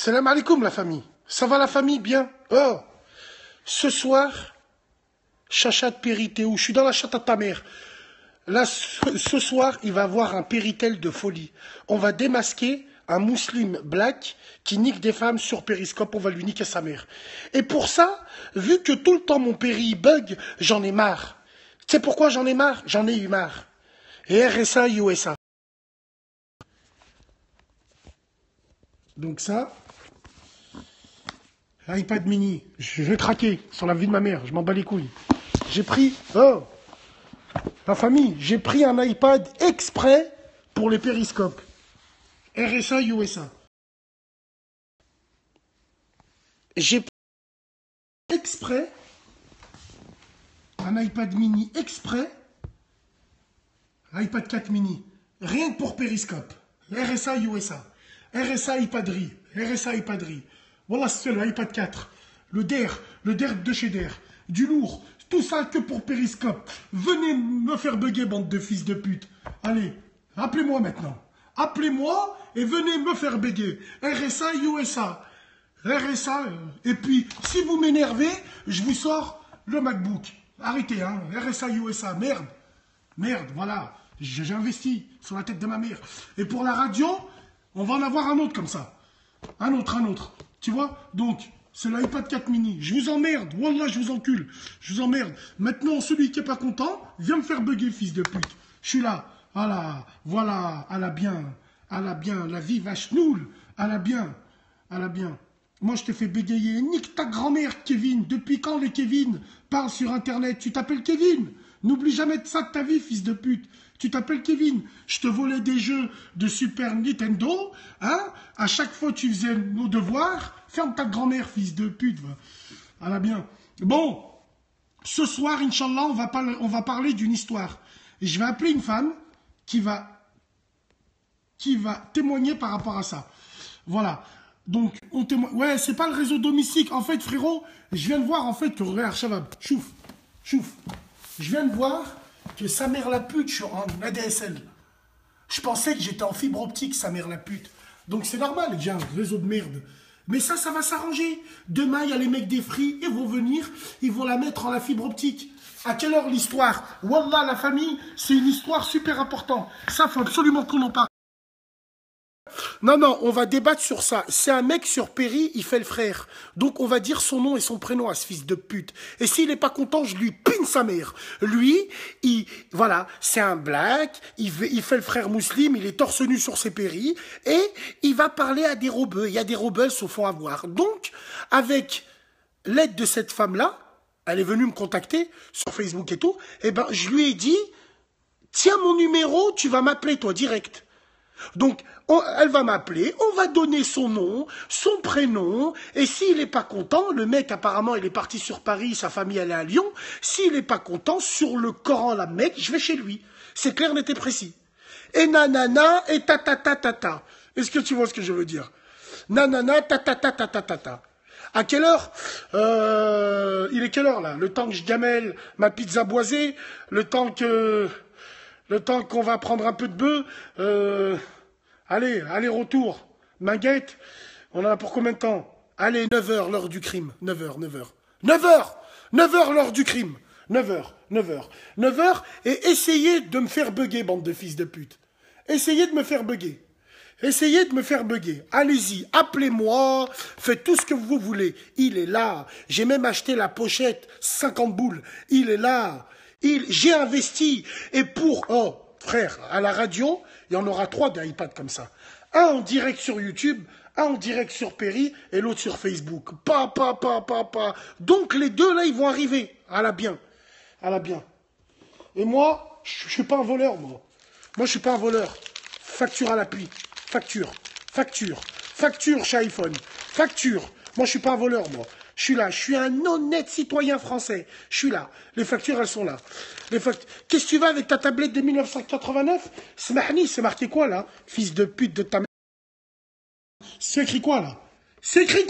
Salam alaikum la famille. Ça va la famille bien? Oh, ce soir, chacha de péri, t'es où? Je suis dans la chatte à ta mère. Là, ce soir, il va avoir un péritel de folie. On va démasquer un musulman black qui nique des femmes sur Périscope, on va lui niquer sa mère. Et pour ça, vu que tout le temps mon péri bug, j'en ai marre. Tu sais pourquoi j'en ai marre? J'en ai eu marre. Et RSA, USA. Donc ça, iPad mini, je vais craquer sur la vie de ma mère, je m'en bats les couilles. J'ai pris, oh, la famille, j'ai pris un iPad exprès pour les périscopes. RSA, USA. J'ai pris exprès un iPad mini exprès, iPad 4 mini, rien que pour périscope. RSA, USA. RSA, iPaderie. RSA, iPaderie. Voilà, c'est le iPad 4. Le DER de chez DER. Du lourd. Tout ça que pour périscope. Venez me faire bugger, bande de fils de pute. Allez, appelez-moi maintenant. Appelez-moi et venez me faire bugger. RSA, USA. RSA. Et puis, si vous m'énervez, je vous sors le MacBook. Arrêtez, hein. RSA, USA. Merde. Merde, voilà. J'ai investi sur la tête de ma mère. Et pour la radio, on va en avoir un autre comme ça. Un autre. Tu vois? Donc, c'est l'iPad 4 mini. Je vous emmerde. Wallah, je vous encule. Je vous emmerde. Maintenant, celui qui est pas content, viens me faire bugger, fils de pute. Je suis là. Voilà. À la bien. La vie vache noule. À la bien. Moi, je t'ai fait bégayer. Nique ta grand-mère, Kevin. Depuis quand les Kevin parlent sur Internet? Tu t'appelles Kevin. N'oublie jamais de ça de ta vie, fils de pute. Tu t'appelles Kevin. Je te volais des jeux de Super Nintendo. Hein? À chaque fois, tu faisais nos devoirs. Ferme ta grand-mère, fils de pute. À la bien. Bon. Ce soir, Inch'Allah, on va parler d'une histoire. Et je vais appeler une femme qui va témoigner par rapport à ça. Voilà. Donc, on témoigne. Ouais, c'est pas le réseau domestique. En fait, frérot, je viens de voir, en fait, que regarde, Shabab, chouf. Je viens de voir que sa mère la pute, je suis en ADSL. Je pensais que j'étais en fibre optique, sa mère la pute. Donc, c'est normal, j'ai un réseau de merde. Mais ça va s'arranger. Demain, il y a les mecs des Free, ils vont venir, ils vont la mettre en la fibre optique. À quelle heure l'histoire? Wallah, la famille, c'est une histoire super importante. Ça, faut absolument qu'on en parle. Non, on va débattre sur ça. C'est un mec sur Péri, il fait le frère. Donc on va dire son nom et son prénom à ce fils de pute. Et s'il n'est pas content, je lui pine sa mère. Lui, voilà, c'est un black, il fait le frère musulman, il est torse nu sur ses péris, et il va parler à des rebeux. Il y a des rebelles au fond à voir. Donc, avec l'aide de cette femme-là, elle est venue me contacter sur Facebook et tout, et ben je lui ai dit, tiens mon numéro, tu vas m'appeler toi direct. Donc, elle va m'appeler, on va donner son nom, son prénom, et s'il n'est pas content, le mec apparemment il est parti sur Paris, sa famille elle est à Lyon, s'il n'est pas content, sur le Coran la mec, je vais chez lui. C'est clair, net et précis. Et nanana, et ta. Est-ce que tu vois ce que je veux dire? Nanana, ta. À quelle heure? Il est quelle heure là? Le temps que je gamelle ma pizza boisée, le temps qu'on va prendre un peu de bœuf, allez, retour. Maguette, on en a pour combien de temps? Allez, 9h, l'heure du crime. 9h. 9h, l'heure du crime. 9h. Et essayez de me faire bugger, bande de fils de pute. Essayez de me faire bugger. Allez-y, appelez-moi, faites tout ce que vous voulez. Il est là. J'ai même acheté la pochette, 50 boules. Il est là. J'ai investi. Et oh, frère, à la radio, il y en aura 3 d'iPad comme ça. Un en direct sur YouTube, un en direct sur Péri et l'autre sur Facebook. Pas. Donc les deux là, ils vont arriver. À la bien. Et moi, je suis pas un voleur, moi. Moi, je suis pas un voleur. Facture à l'appui. Facture chez iPhone. Moi, je suis pas un voleur, moi. Je suis là, je suis un honnête citoyen français. Je suis là. Les factures, elles sont là. Qu'est-ce que tu vas avec ta tablette de 1989? Smahni, c'est marqué quoi, là? Fils de pute de ta mère. C'est écrit quoi, là? C'est écrit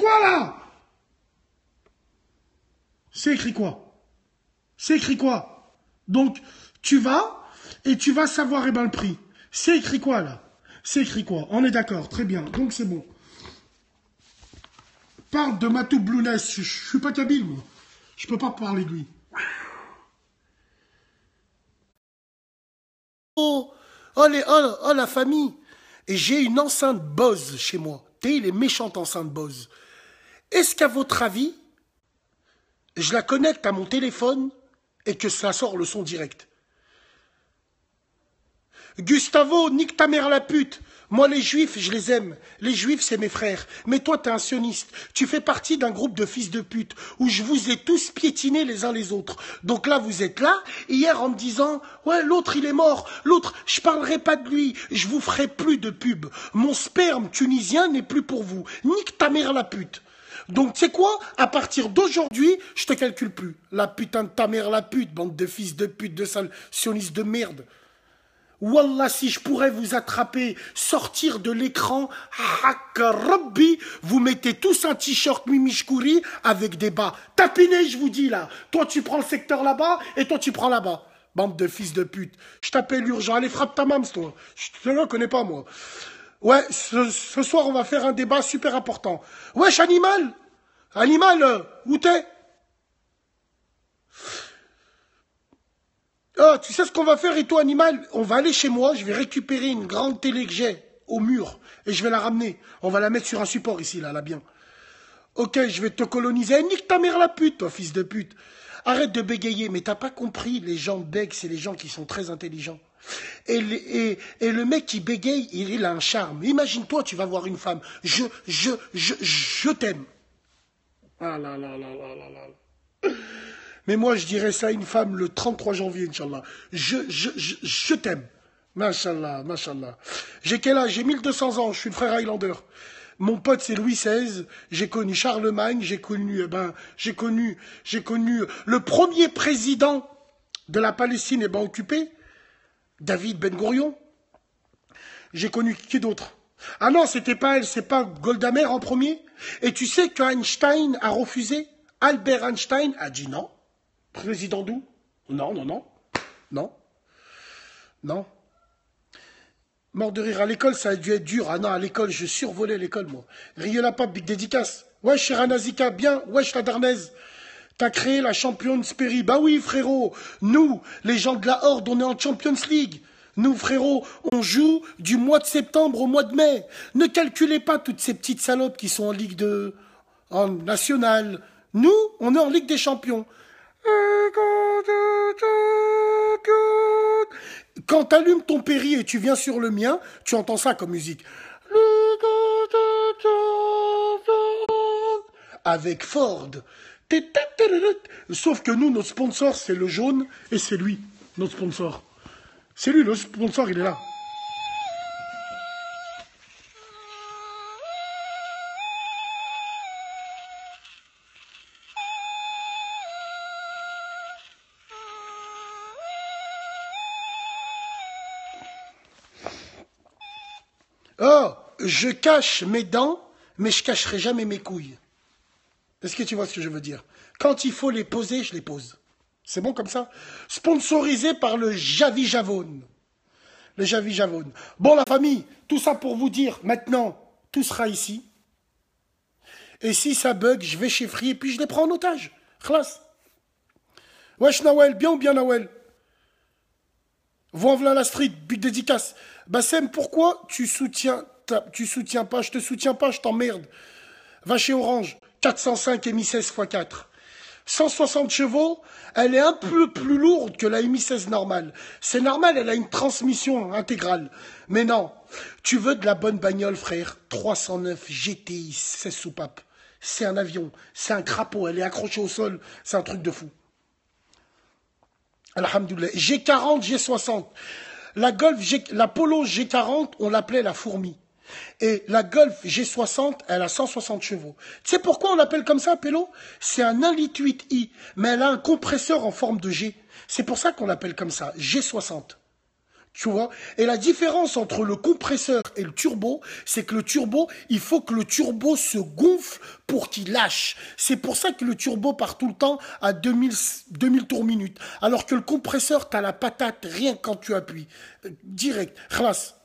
quoi? Donc, tu vas, et tu vas savoir, le prix. C'est écrit quoi, là? On est d'accord, très bien. Donc, c'est bon. parle de Matou Blounès. Je suis pas kabyle, moi. Je peux pas parler de lui. Oh, la famille. Et j'ai une enceinte Bose chez moi. T'es les méchantes enceintes Bose. Est-ce qu'à votre avis, je la connecte à mon téléphone et que ça sort le son direct? Gustavo, nique ta mère la pute. Moi, les juifs, je les aime. Les juifs, c'est mes frères. Mais toi, t'es un sioniste. Tu fais partie d'un groupe de fils de pute où je vous ai tous piétinés les uns les autres. Donc là, vous êtes là, hier, en me disant, ouais, l'autre, il est mort. L'autre, je parlerai pas de lui. Je vous ferai plus de pub. Mon sperme tunisien n'est plus pour vous. Nique ta mère la pute. Donc, tu sais quoi? À partir d'aujourd'hui, je te calcule plus. La putain de ta mère la pute, bande de fils de pute, de sales sionistes de merde. Wallah, si je pourrais vous attraper, sortir de l'écran, Hakka Rabbi, vous mettez tous un t-shirt Mimishkouri avec des bas. Tapinez, je vous dis là. Toi, tu prends le secteur là-bas et toi, tu prends là-bas. Bande de fils de pute. Je t'appelle urgent. Allez, frappe ta mams, toi. Je ne connais pas, moi. Ouais, ce soir, on va faire un débat super important. Wesh, animal! Animal, où t'es? Ah, tu sais ce qu'on va faire et toi, animal? On va aller chez moi, je vais récupérer une grande télé que j'ai au mur et je vais la ramener. On va la mettre sur un support ici, là bien. Ok, je vais te coloniser. Nique ta mère la pute, toi, fils de pute. Arrête de bégayer, mais t'as pas compris, les gens bèguent, c'est les gens qui sont très intelligents. Et le mec qui bégaye, il a un charme. Imagine-toi, tu vas voir une femme. Je t'aime. Ah là là là là là là. Mais moi, je dirais ça à une femme le 33 janvier, Inch'Allah. Je t'aime. Mashallah, mashallah. J'ai quel âge? J'ai 1200 ans, je suis le frère Highlander. Mon pote, c'est Louis XVI. J'ai connu Charlemagne, j'ai connu le premier président de la Palestine occupée, David Ben Gourion. J'ai connu qui d'autre? Ah non, c'était pas elle, c'est pas Golda Meir en premier. Et tu sais qu'Einstein a refusé? Albert Einstein a dit non. Président d'où? Non, non, non. Non. Non. Mort de rire à l'école, ça a dû être dur. Ah non, à l'école, je survolais l'école, moi. Riez la pape, big dédicace. Wesh, Cheranazika, bien. Wesh, la Darnaise. T'as créé la Champions Péri. Bah oui, frérot. Nous, les gens de la Horde, on est en Champions League. Nous, frérot, on joue du mois de septembre au mois de mai. Ne calculez pas toutes ces petites salopes qui sont en Ligue 2, en National. Nous, on est en Ligue des Champions. Quand t'allumes ton péri et tu viens sur le mien, tu entends ça comme musique. Avec Ford. Sauf que nous, notre sponsor, c'est le jaune et c'est lui, notre sponsor. C'est lui, le sponsor, il est là. Oh, je cache mes dents, mais je cacherai jamais mes couilles. Est-ce que tu vois ce que je veux dire? Quand il faut les poser, je les pose. C'est bon comme ça? Sponsorisé par le Javi Javone. Le Javi Javone. Bon, la famille, tout ça pour vous dire, maintenant, tout sera ici. Et si ça bug, je vais chez Free et puis je les prends en otage. Khlas. Wesh Nawel, bien ou bien Nawel? Voix v'là la street, but dédicace. Bassem, pourquoi tu soutiens pas? Je te soutiens pas, je t'emmerde. Va chez Orange, 405 Mi 16 x 4. 160 chevaux, elle est un peu plus lourde que la Mi 16 normale. C'est normal, elle a une transmission intégrale. Mais non, tu veux de la bonne bagnole, frère. 309 GTI 16 soupapes. C'est un avion, c'est un crapaud, elle est accrochée au sol, c'est un truc de fou. Alhamdoulilah. G40, G60. La Polo G40, on l'appelait la fourmi. Et la Golf G60, elle a 160 chevaux. Tu sais pourquoi on l'appelle comme ça, Pélo? C'est un 1,8i, mais elle a un compresseur en forme de G. C'est pour ça qu'on l'appelle comme ça, G60. Tu vois? Et la différence entre le compresseur et le turbo, c'est que le turbo, il faut que le turbo se gonfle pour qu'il lâche. C'est pour ça que le turbo part tout le temps à 2000 tours minute. Alors que le compresseur, t'as la patate rien que quand tu appuies. Direct. Khlas.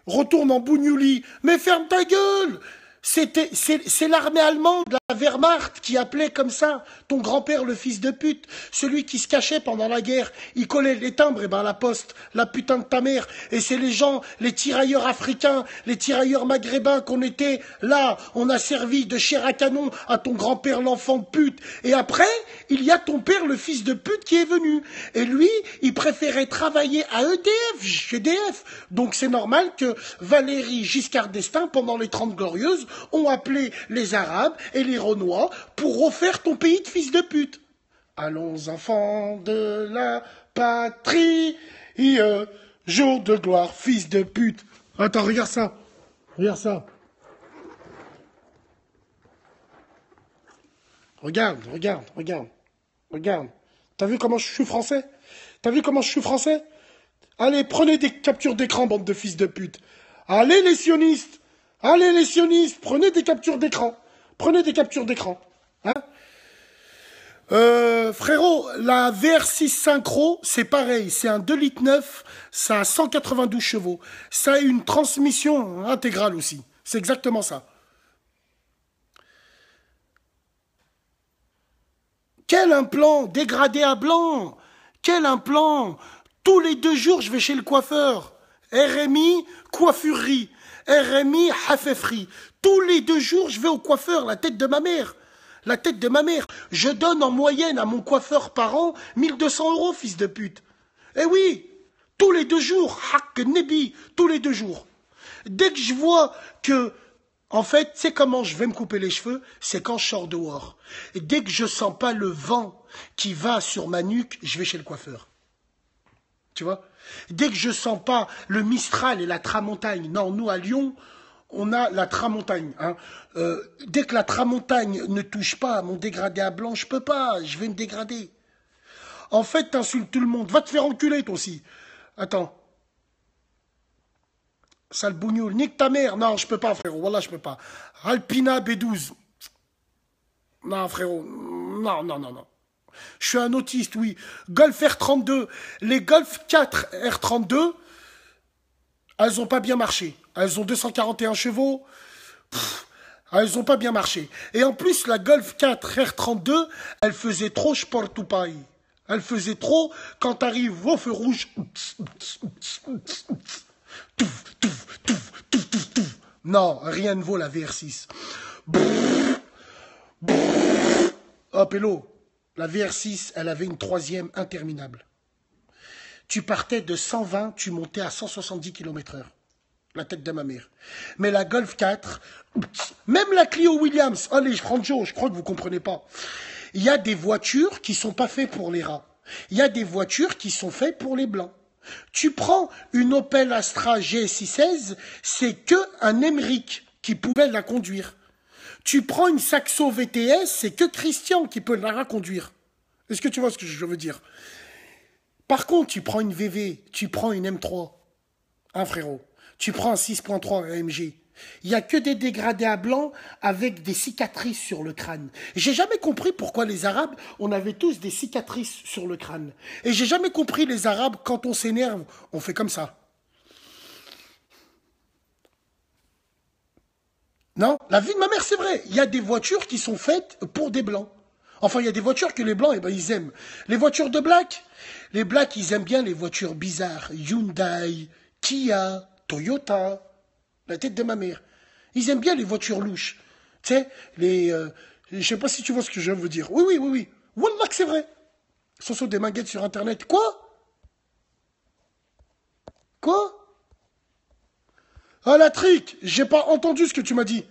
Retourne en bougnouli. Mais ferme ta gueule! C'est l'armée allemande, la Wehrmacht, qui appelait comme ça ton grand-père le fils de pute, celui qui se cachait pendant la guerre, il collait les timbres, et ben la poste, la putain de ta mère, et c'est les gens, les tirailleurs africains, les tirailleurs maghrébins qu'on était là, on a servi de chair à canon à ton grand-père l'enfant de pute, et après, il y a ton père le fils de pute qui est venu, et lui, il préférait travailler à EDF, chez EDF, donc c'est normal que Valéry Giscard d'Estaing, pendant les 30 Glorieuses, ont appelé les Arabes et les Renois pour refaire ton pays de fils de pute. Allons enfants de la patrie, jour de gloire, fils de pute. Attends, regarde ça. Regarde ça. Regarde. T'as vu comment je suis français? Allez, prenez des captures d'écran, bande de fils de pute. Allez les sionistes, prenez des captures d'écran. Hein, frérot, la VR6 Synchro, c'est pareil, c'est un 2,9 litres, ça a 192 chevaux. Ça a une transmission intégrale aussi. C'est exactement ça. Quel implant dégradé à blanc? Quel implant? Tous les 2 jours, je vais chez le coiffeur. RMI, coiffurerie. RMI, hafefri. Tous les 2 jours, je vais au coiffeur, la tête de ma mère. Je donne en moyenne à mon coiffeur par an 1200 €, fils de pute. Eh oui, tous les 2 jours, hak nebi, tous les 2 jours. Dès que je vois que, en fait, c'est comment je vais me couper les cheveux, c'est quand je sors dehors. Et dès que je sens pas le vent qui va sur ma nuque, je vais chez le coiffeur. Tu vois? Dès que je sens pas le Mistral et la Tramontagne, non, nous à Lyon, on a la Tramontagne. Hein. Dès que la Tramontagne ne touche pas à mon dégradé à blanc, je peux pas, je vais me dégrader. En fait, t'insultes tout le monde. Va te faire enculer, toi aussi. Attends. Sale bougnoule, nique ta mère. Non, je peux pas, frérot. Voilà, je peux pas. Alpina B12. Non, frérot. Non. Je suis un autiste, oui. Golf R32. Les Golf 4 R32, elles ont pas bien marché. Elles ont 241 chevaux. Elles ont pas bien marché. Et en plus, la Golf 4 R32, elle faisait trop sport to paille. Elle faisait trop quand t'arrives au feu rouge. Non, rien ne vaut la VR6. Hop, hello. La VR6, elle avait une 3e interminable. Tu partais de 120, tu montais à 170 km/h. La tête de ma mère. Mais la Golf 4, même la Clio Williams, allez, Franjo, je crois que vous comprenez pas. Il y a des voitures qui sont pas faites pour les rats. Il y a des voitures qui sont faites pour les blancs. Tu prends une Opel Astra GSI16, c'est que un Emmerich qui pouvait la conduire. Tu prends une Saxo VTS, c'est que Christian qui peut la conduire. Est-ce que tu vois ce que je veux dire? Par contre, tu prends une VV, tu prends une M3, hein frérot, tu prends un 6.3 AMG. Il n'y a que des dégradés à blanc avec des cicatrices sur le crâne. J'ai jamais compris pourquoi les Arabes, on avait tous des cicatrices sur le crâne. Et j'ai jamais compris les Arabes, quand on s'énerve, on fait comme ça. Non, la vie de ma mère, c'est vrai. Il y a des voitures qui sont faites pour des blancs. Enfin, il y a des voitures que les blancs, eh ben, ils aiment. Les voitures de black, les blacks, ils aiment bien les voitures bizarres. Hyundai, Kia, Toyota, la tête de ma mère. Ils aiment bien les voitures louches. Tu sais, je sais pas si tu vois ce que je veux dire. Oui. Wallah que c'est vrai. Ce sont des manguettes sur Internet. Quoi? Ah, la trique, j'ai pas entendu ce que tu m'as dit.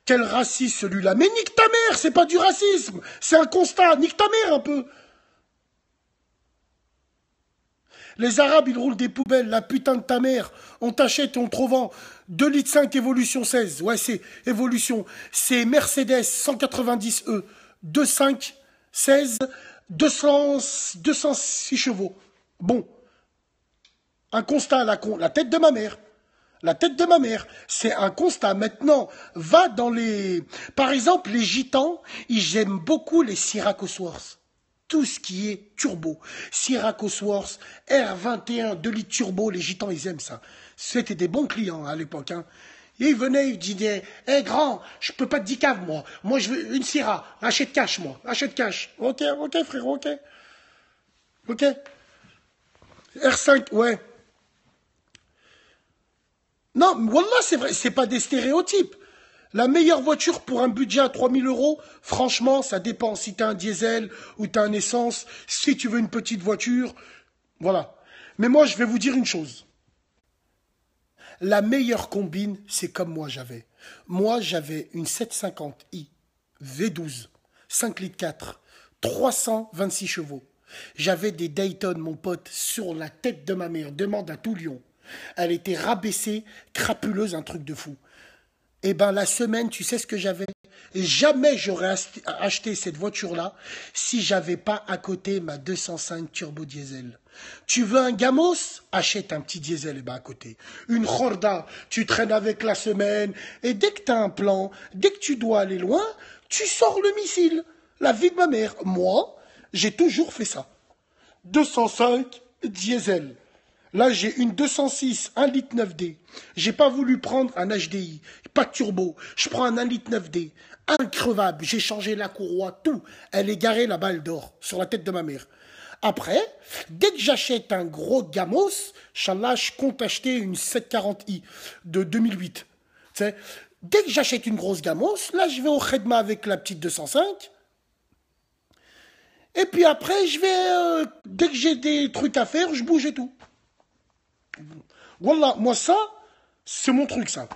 Quel raciste celui-là. Mais nique ta mère, c'est pas du racisme. C'est un constat. Nique ta mère un peu. Les Arabes, ils roulent des poubelles. La putain de ta mère. On t'achète et on te revend 2,5 litres Evolution 16. Ouais, c'est Evolution. C'est Mercedes 190E. 2,5, 16, 206 chevaux. Bon. Un constat, la tête de ma mère. La tête de ma mère, c'est un constat. Maintenant, va dans les... Par exemple, les gitans, ils aiment beaucoup les Syrah Cosworth. Tout ce qui est turbo. Syrah Cosworth, R21, 2 litres turbo, les gitans, ils aiment ça. C'était des bons clients à l'époque. Hein. Et il venait, il disait, hé grand, je peux pas te dire cave, moi. Moi, je veux une Syrah. Achète cash, moi. Achète cash. Ok, frérot, ok. Ok. R5, ouais. Non, wallah, c'est vrai, c'est pas des stéréotypes. La meilleure voiture pour un budget à 3000 euros, franchement, ça dépend si t'as un diesel ou t'as un essence. Si tu veux une petite voiture, voilà. Mais moi, je vais vous dire une chose. La meilleure combine, c'est comme moi j'avais. Moi, j'avais une 750i V12, 5 litres 4, 326 chevaux. J'avais des Dayton, mon pote, sur la tête de ma mère. Demande à tout Lyon. Elle était rabaissée, crapuleuse, un truc de fou. Eh ben, la semaine, tu sais ce que j'avais? Jamais j'aurais acheté cette voiture-là si j'avais pas à côté ma 205 turbo diesel. Tu veux un Gamos? Achète un petit diesel et ben à côté. Une Horda, tu traînes avec la semaine et dès que tu as un plan, dès que tu dois aller loin, tu sors le missile. La vie de ma mère. Moi, j'ai toujours fait ça. 205 diesel. Là, j'ai une 206, 1 litre 9D. J'ai pas voulu prendre un HDI, pas de turbo. Je prends un 1 litre 9D. Increvable. J'ai changé la courroie, tout. Elle est garée là-bas, elle dort, sur la tête de ma mère. Après, dès que j'achète un gros Gamos, Inch'Allah, je compte acheter une 740i de 2008. T'sais, dès que j'achète une grosse Gamos, là, je vais au Khedma avec la petite 205. Et puis après, je vais, dès que j'ai des trucs à faire, je bouge et tout. Wallah, moi ça, c'est mon truc ça.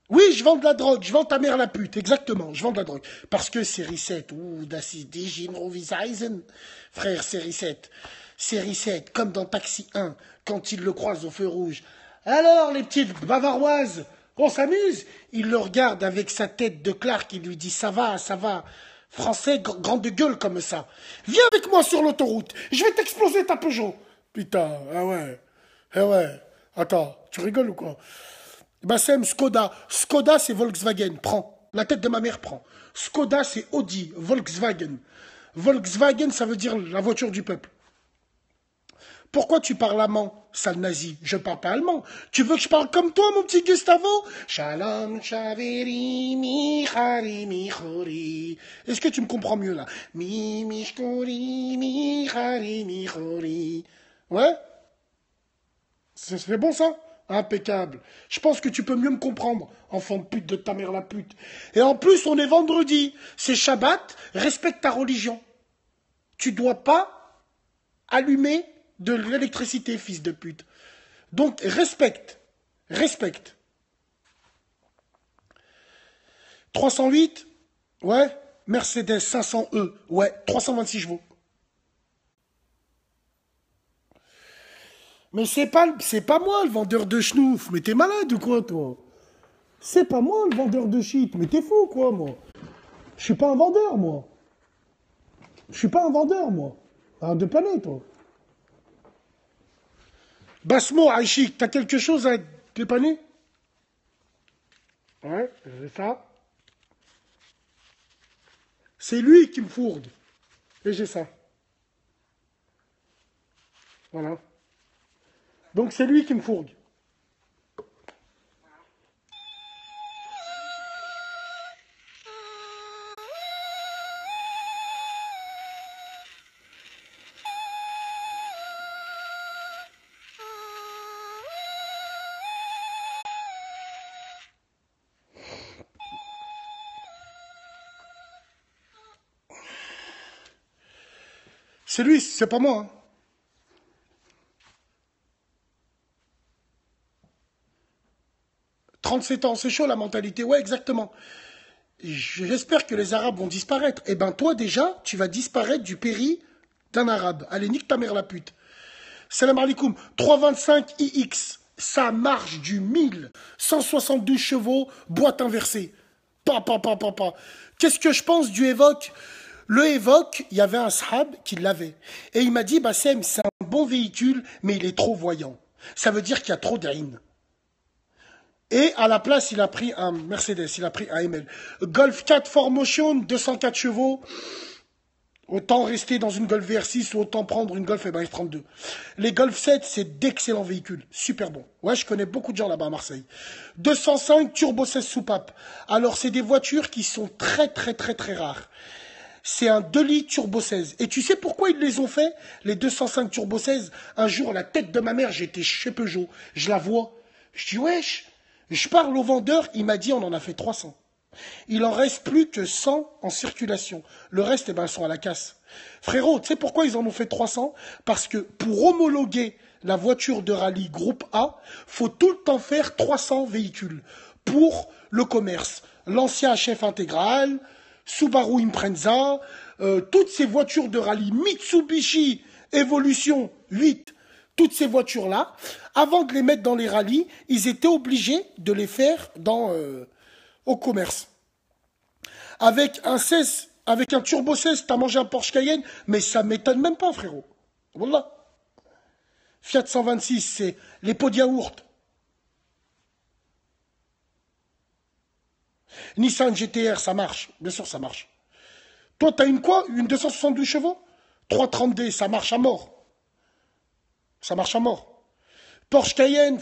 Oui, je vends de la drogue, je vends ta mère la pute, exactement, je vends de la drogue. Parce que série 7, das ist die Ginroviseisen. Frère, série 7. Série 7, comme dans Taxi 1, quand il le croise au feu rouge. Alors, les petites bavaroises, on s'amuse? Il le regarde avec sa tête de Clark, il lui dit ça va, ça va. Français, grande gueule comme ça. Viens avec moi sur l'autoroute, je vais t'exploser ta Peugeot. Putain, ah ouais, ah ouais. Attends, tu rigoles ou quoi? Bassem, Skoda. Skoda, c'est Volkswagen. Prends. La tête de ma mère prend. Skoda, c'est Audi. Volkswagen. Volkswagen, ça veut dire la voiture du peuple. Pourquoi tu parles allemand, sale nazi? Je parle pas allemand. Tu veux que je parle comme toi, mon petit Gustavo? Shalom, shaveri, michari, michori. Est-ce que tu me comprends mieux, là? Mishkori, michari, michori. Ouais? C'est bon, ça? Impeccable. Je pense que tu peux mieux me comprendre, enfant de pute de ta mère la pute. Et en plus, on est vendredi. C'est Shabbat. Respecte ta religion. Tu dois pas allumer de l'électricité, fils de pute. Donc, respecte. Respecte. 308, ouais. Mercedes 500E, ouais. 326 chevaux. Mais c'est pas moi le vendeur de schnouf. Mais t'es malade ou quoi, toi? C'est pas moi le vendeur de shit. Mais t'es fou, quoi, moi? Je suis pas un vendeur, moi. Je suis pas un vendeur, moi. Arrête de planer, toi. Basmo, Aïchik, t'as quelque chose à dépanner? Ouais, c'est ça. C'est lui qui me fourgue. Et j'ai ça. Voilà. Donc c'est lui qui me fourgue. C'est lui, c'est pas moi. Hein. « 37 ans, c'est chaud la mentalité. Ouais, exactement. J'espère que les Arabes vont disparaître. Eh ben toi déjà, tu vas disparaître du péri d'un Arabe. Allez, nique ta mère la pute. Salam alaikum. 325 iX. Ça marche du 1000. 172 chevaux, boîte inversée. Pa. Qu'est-ce que je pense du Evoque? Le Evoque, il y avait un sahab qui l'avait. Et il m'a dit, Bassem, c'est un bon véhicule, mais il est trop voyant. Ça veut dire qu'il y a trop d'aïn. Et à la place, il a pris un Mercedes, il a pris un ML. Golf 4 4Motion, 204 chevaux. Autant rester dans une Golf VR6 ou autant prendre une Golf F32. Les Golf 7, c'est d'excellents véhicules. Super bon. Ouais, je connais beaucoup de gens là-bas à Marseille. 205 Turbo 16 soupape. Alors, c'est des voitures qui sont très, très, très, très rares. C'est un 2 litres Turbo 16. Et tu sais pourquoi ils les ont fait, les 205 Turbo 16? Un jour, la tête de ma mère, j'étais chez Peugeot. Je la vois. Je dis, wesh. Je parle au vendeur, il m'a dit, on en a fait 300. Il en reste plus que 100 en circulation. Le reste, eh ben, ils sont à la casse. Frérot, tu sais pourquoi ils en ont fait 300? Parce que pour homologuer la voiture de rallye groupe A, faut tout le temps faire 300 véhicules pour le commerce. L'ancien HF intégral, Subaru Impreza, toutes ces voitures de rallye, Mitsubishi Evolution 8, toutes ces voitures-là, avant de les mettre dans les rallyes, ils étaient obligés de les faire au commerce. Avec un 16, avec un Turbo 16, t'as mangé un Porsche Cayenne, mais ça m'étonne même pas, frérot. Voilà. Fiat 126, c'est les pots de yaourt. Nissan GTR, ça marche. Bien sûr, ça marche. Toi, t'as une quoi? Une 272 chevaux? 330D, ça marche à mort. Ça marche à mort. Porsche Cayenne,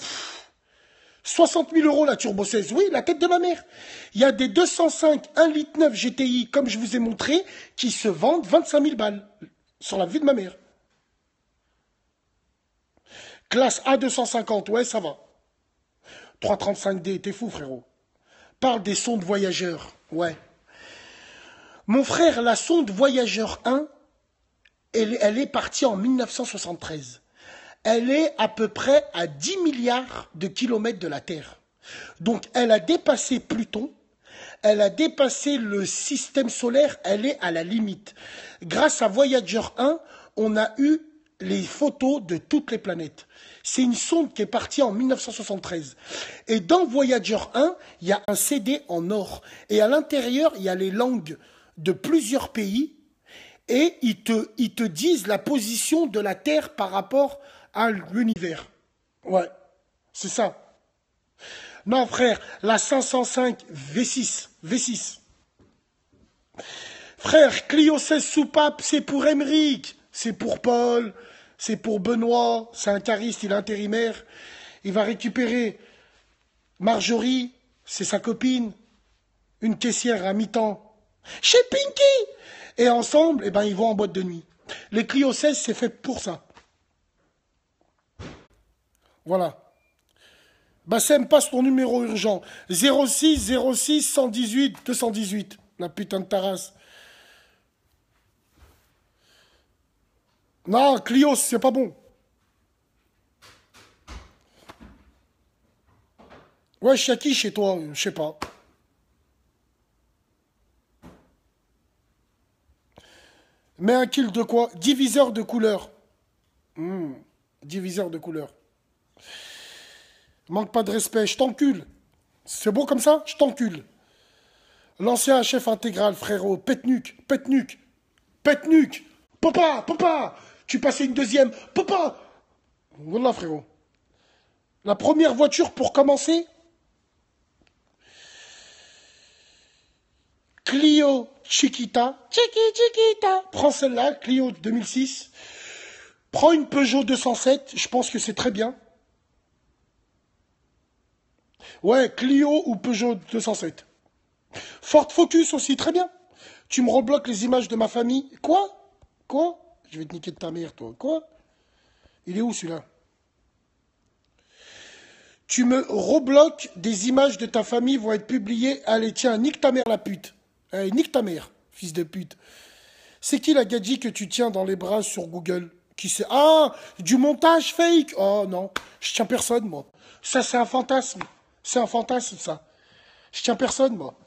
60 000 euros la Turbo 16. Oui, la tête de ma mère. Il y a des 205 1,9 litre GTI, comme je vous ai montré, qui se vendent 25 000 balles. Sur la vie de ma mère. Classe A250, ouais, ça va. 335D, t'es fou, frérot. Parle des sondes voyageurs, ouais. Mon frère, la sonde Voyageur 1, elle est partie en 1973. Elle est à peu près à 10 milliards de kilomètres de la Terre. Donc, elle a dépassé Pluton, elle a dépassé le système solaire, elle est à la limite. Grâce à Voyager 1, on a eu les photos de toutes les planètes. C'est une sonde qui est partie en 1973. Et dans Voyager 1, il y a un CD en or. Et à l'intérieur, il y a les langues de plusieurs pays. Et ils te disent la position de la Terre par rapport à l'univers. Ouais, c'est ça. Non, frère, la 505 V6. Frère, Clio 16 soupape, c'est pour Emeric, c'est pour Paul, c'est pour Benoît, c'est un cariste, il est intérimaire. Il va récupérer Marjorie, c'est sa copine, une caissière à mi-temps. Chez Pinky! Et ensemble, eh ben, ils vont en boîte de nuit. Les Clio 16, c'est fait pour ça. Voilà. Bassem, passe ton numéro urgent. 06 06 118 218. La putain de ta race. Non, Clio, c'est pas bon. Ouais, je suis à qui chez toi? Je sais pas. Mais un kill de quoi? Diviseur de couleur. Diviseur de couleur. Manque pas de respect, je t'encule. C'est beau comme ça? Je t'encule. L'ancien chef intégral, frérot. Pète-nuque. Papa, tu passais une deuxième. Papa. Voilà, frérot. La première voiture pour commencer. Clio Chiquita. Chiquita. Prends celle-là, Clio 2006. Prends une Peugeot 207. Je pense que c'est très bien. Ouais, Clio ou Peugeot 207. Ford Focus aussi, très bien. Tu me rebloques les images de ma famille. Quoi? Je vais te niquer de ta mère, toi. Quoi? Il est où, celui-là? Tu me rebloques des images de ta famille vont être publiées. Allez, tiens, nique ta mère, la pute. Allez, nique ta mère, fils de pute. C'est qui la gadji que tu tiens dans les bras sur Google? Qui c'est? Ah, du montage fake. Oh non, je tiens personne, moi. Ça, c'est un fantasme. C'est un fantasme, ça. Je tiens personne, moi.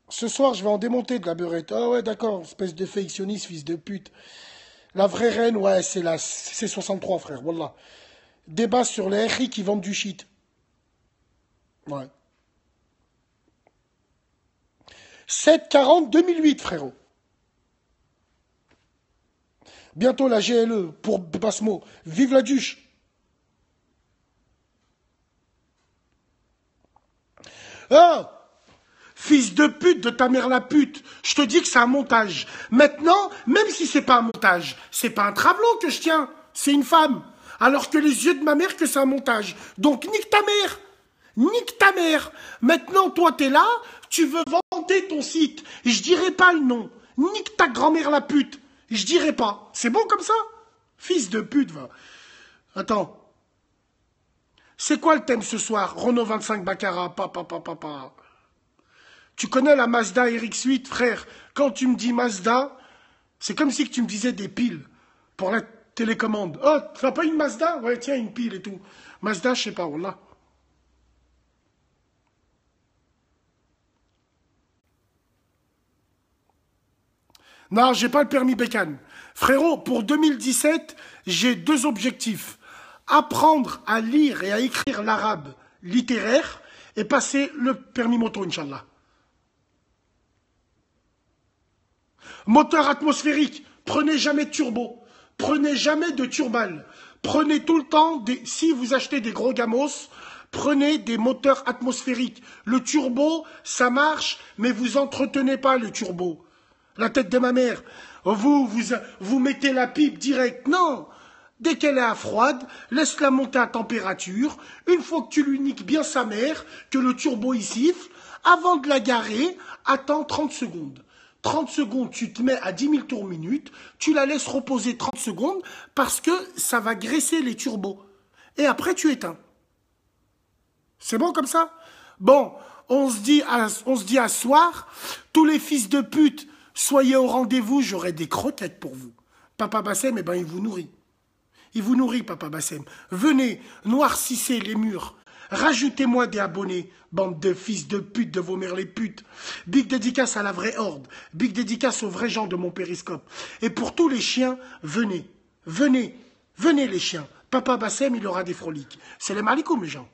Ce soir, je vais en démonter de la beurette. Ah ouais, d'accord, espèce de fictionniste, fils de pute. La vraie reine, ouais, c'est la C63, frère, wallah. Débat sur les RI qui vendent du shit. Ouais. 740 2008, frérot. Bientôt la GLE pour Basmo. Vive la duche. Ah, Fils de pute de ta mère la pute. Je te dis que c'est un montage. Maintenant, même si c'est pas un montage, c'est pas un travelot que je tiens. C'est une femme. Alors que les yeux de ma mère que c'est un montage. Donc nique ta mère. Nique ta mère. Maintenant, toi, t'es là, tu veux vanter ton site. Je dirai pas le nom. Nique ta grand-mère la pute. Je dirai pas. C'est bon comme ça? Fils de pute, va. Attends. C'est quoi le thème ce soir? Renault 25 Baccarat, papa. Tu connais la Mazda RX-8, frère? Quand tu me dis Mazda, c'est comme si tu me disais des piles pour la télécommande. Oh, t'as pas une Mazda? Ouais, tiens, une pile et tout. Mazda, je sais pas, wallah. Non, j'ai pas le permis bécane. Frérot, pour 2017, j'ai 2 objectifs. Apprendre à lire et à écrire l'arabe littéraire et passer le permis moto, Inch'Allah. Moteur atmosphérique, prenez jamais de turbo, prenez jamais de turbale, prenez tout le temps, si vous achetez des gros gamos, prenez des moteurs atmosphériques. Le turbo, ça marche, mais vous entretenez pas le turbo. La tête de ma mère, vous mettez la pipe direct, non. Dès qu'elle est à froide, laisse-la monter à température, une fois que tu lui niques bien sa mère, que le turbo y siffle, avant de la garer, attends 30 secondes. 30 secondes, tu te mets à 10 000 tours minute, tu la laisses reposer 30 secondes parce que ça va graisser les turbos. Et après, tu éteins. C'est bon comme ça? Bon, on se dit à soir, tous les fils de pute, soyez au rendez-vous, j'aurai des croquettes pour vous. Papa Bassem, eh ben, il vous nourrit. Il vous nourrit, Papa Bassem. Venez, noircissez les murs. Rajoutez-moi des abonnés, bande de fils de pute, de vos mères les putes. Big dédicace à la vraie horde. Big dédicace aux vrais gens de mon périscope. Et pour tous les chiens, venez. Venez les chiens. Papa Bassem, il aura des froliques. C'est les malikoum, mes gens.